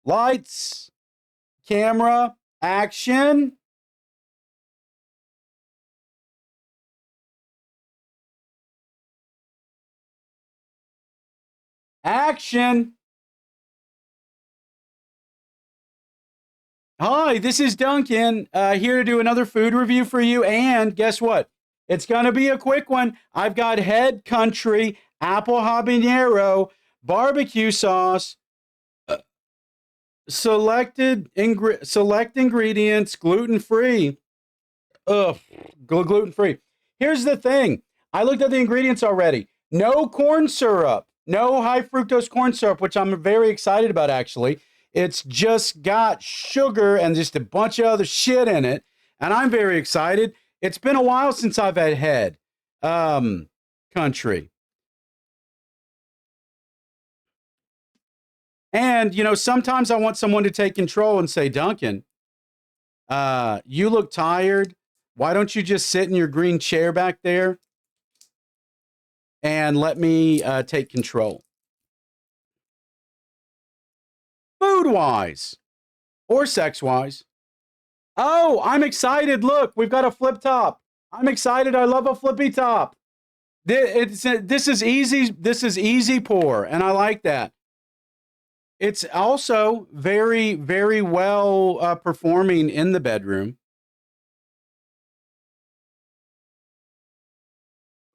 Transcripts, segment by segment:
Lights, camera, action. Action. Hi, this is Duncan, here to do another food review for you. And guess what? It's going to be a quick one. I've got Head Country apple habanero barbecue sauce, select ingredients, gluten-free. Ugh, gluten-free. Here's the thing. I looked at the ingredients already. No corn syrup, no high fructose corn syrup, which I'm very excited about, actually. It's just got sugar and just a bunch of other shit in it, and I'm very excited. It's been a while since I've had Head Country. And, sometimes I want someone to take control and say, Duncan, you look tired. Why don't you just sit in your green chair back there and let me take control? Food-wise or sex-wise. Oh, I'm excited. Look, we've got a flip top. I'm excited. I love a flippy top. This is easy. This is easy pour, and I like that. It's also very, very well performing in the bedroom.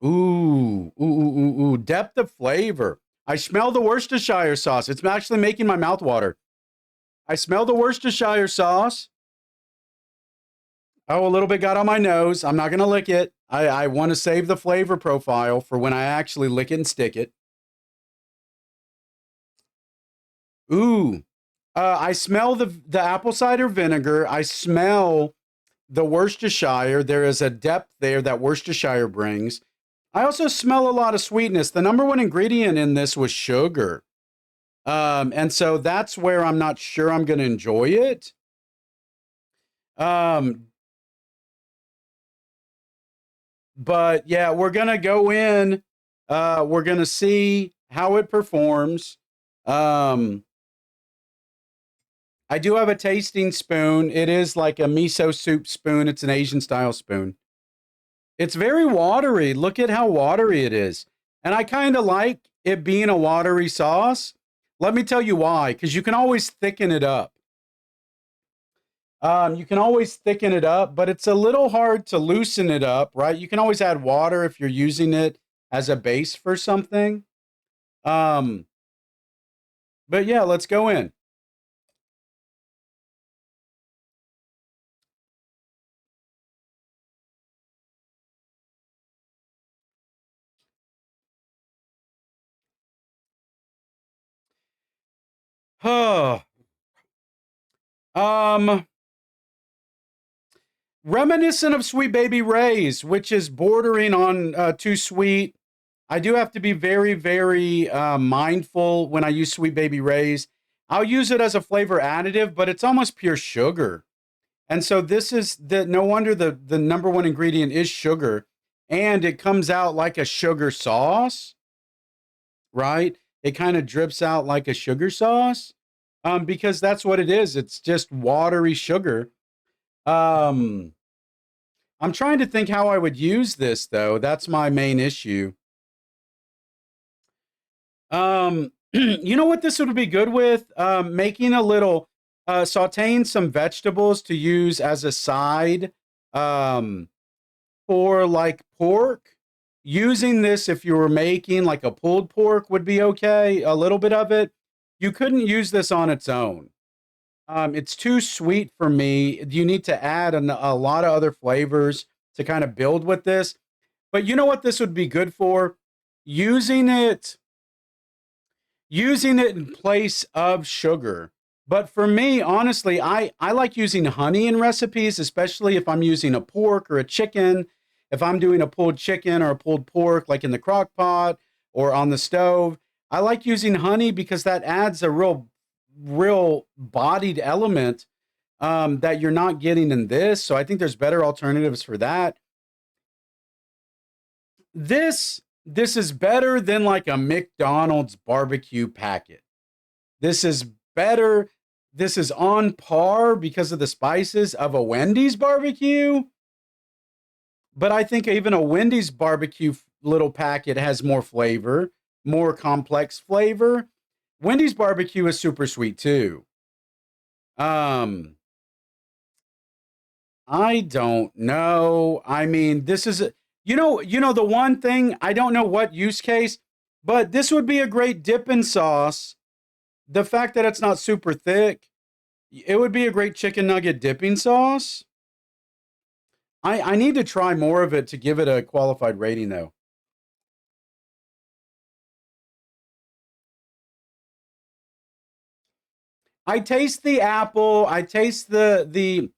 Ooh, depth of flavor. I smell the Worcestershire sauce. It's actually making my mouth water. I smell the Worcestershire sauce. Oh, a little bit got on my nose. I'm not going to lick it. I want to save the flavor profile for when I actually lick it and stick it. Ooh, I smell the apple cider vinegar. I smell the Worcestershire. There is a depth there that Worcestershire brings. I also smell a lot of sweetness. The number one ingredient in this was sugar. And so that's where I'm not sure I'm going to enjoy it. But yeah, we're going to go in. We're going to see how it performs. I do have a tasting spoon. It is like a miso soup spoon. It's an Asian style spoon. It's very watery. Look at how watery it is. And I kind of like it being a watery sauce. Let me tell you why, because you can always thicken it up. You can always thicken it up, but it's a little hard to loosen it up, right? You can always add water if you're using it as a base for something. But yeah, let's go in. Reminiscent of Sweet Baby Ray's, which is bordering on too sweet. I do have to be very, very mindful when I use Sweet Baby Ray's. I'll use it as a flavor additive, but it's almost pure sugar. And so this is no wonder the number one ingredient is sugar, and it comes out like a sugar sauce, right? It kind of drips out like a sugar sauce, because that's what it is. It's just watery sugar. I'm trying to think how I would use this, though. That's my main issue. You know what this would be good with? Making a little, sauteing some vegetables to use as a side, for like pork. Using this if you were making like a pulled pork would be okay. A little bit of it. You couldn't use this on its own. It's too sweet for me. You need to add a lot of other flavors to kind of build with this. But you know what this would be good for? Using it in place of sugar. But for me, honestly, I like using honey in recipes, especially if I'm using a pork or a chicken. If I'm doing a pulled chicken or a pulled pork, like in the crock pot or on the stove, I like using honey because that adds a real bodied element that you're not getting in this. So I think there's better alternatives for that. This is better than like a McDonald's barbecue packet. This is better. This is on par because of the spices of a Wendy's barbecue. But I think even a Wendy's barbecue little packet has more flavor, more complex flavor. Wendy's barbecue is super sweet too. Um, I don't know. I mean, this is the one thing I don't know what use case, but this would be a great dipping sauce. The fact that it's not super thick, it would be a great chicken nugget dipping sauce. I need to try more of it to give it a qualified rating though. I taste the apple, I taste the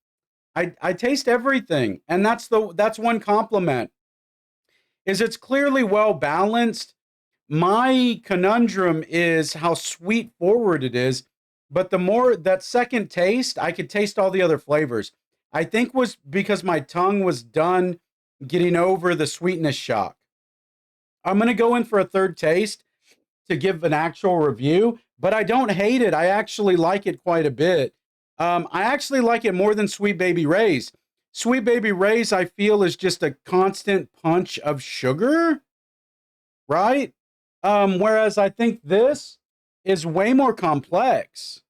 I taste everything. And that's one compliment. Is it's clearly well balanced. My conundrum is how sweet forward it is, but the more that second taste, I could taste all the other flavors. I think was because my tongue was done getting over the sweetness shock. I'm going to go in for a third taste to give an actual review, but I don't hate it. I actually like it quite a bit. I actually like it more than Sweet Baby Ray's. Sweet Baby Ray's, I feel, is just a constant punch of sugar, right? Whereas I think this is way more complex.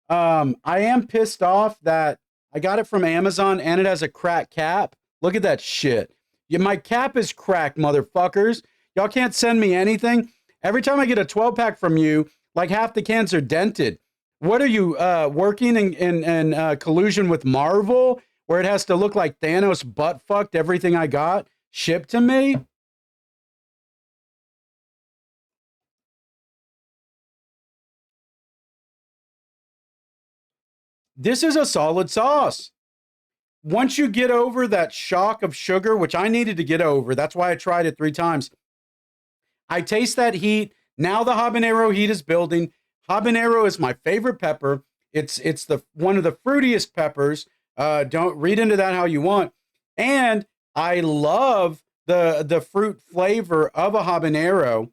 I am pissed off that I got it from Amazon and it has a cracked cap. Look at that shit. Yeah, my cap is cracked, motherfuckers. Y'all can't send me anything. Every time I get a 12 pack from you, like half the cans are dented. What are you working in collusion with Marvel, where it has to look like Thanos butt fucked everything I got shipped to me? This is a solid sauce. Once you get over that shock of sugar, which I needed to get over, that's why I tried it 3 times. I taste that heat. Now the habanero heat is building. Habanero is my favorite pepper. It's the one of the fruitiest peppers. Don't read into that how you want. And I love the fruit flavor of a habanero.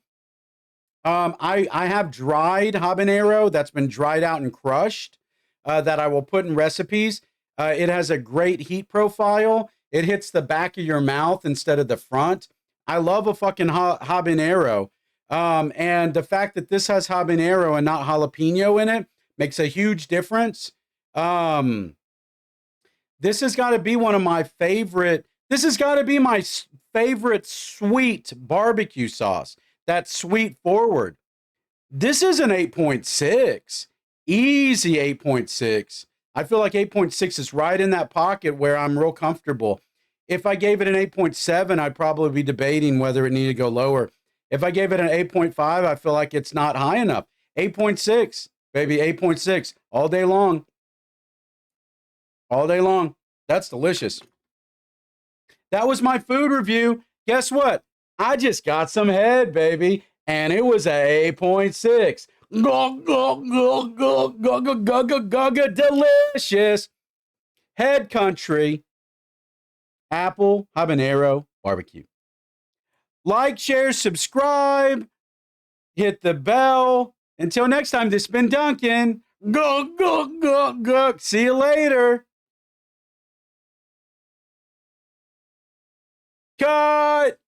I have dried habanero that's been dried out and crushed that I will put in recipes. It has a great heat profile. It hits the back of your mouth instead of the front. I love a fucking habanero. And the fact that this has habanero and not jalapeno in it makes a huge difference. Um, this has got to be one of my favorite. This has got to be my favorite sweet barbecue sauce. That's sweet forward. This is an 8.6. Easy 8.6. I feel like 8.6 is right in that pocket where I'm real comfortable. If I gave it an 8.7, I'd probably be debating whether it needed to go lower. If I gave it an 8.5, I feel like it's not high enough. 8.6, baby, 8.6 all day long. All day long. That's delicious. That was my food review. Guess what? I just got some head, baby, and it was a 8.6. Delicious. Head country. Apple habanero barbecue. Like, share, subscribe, hit the bell. Until next time, this has been Duncan. Go. See you later. Cut.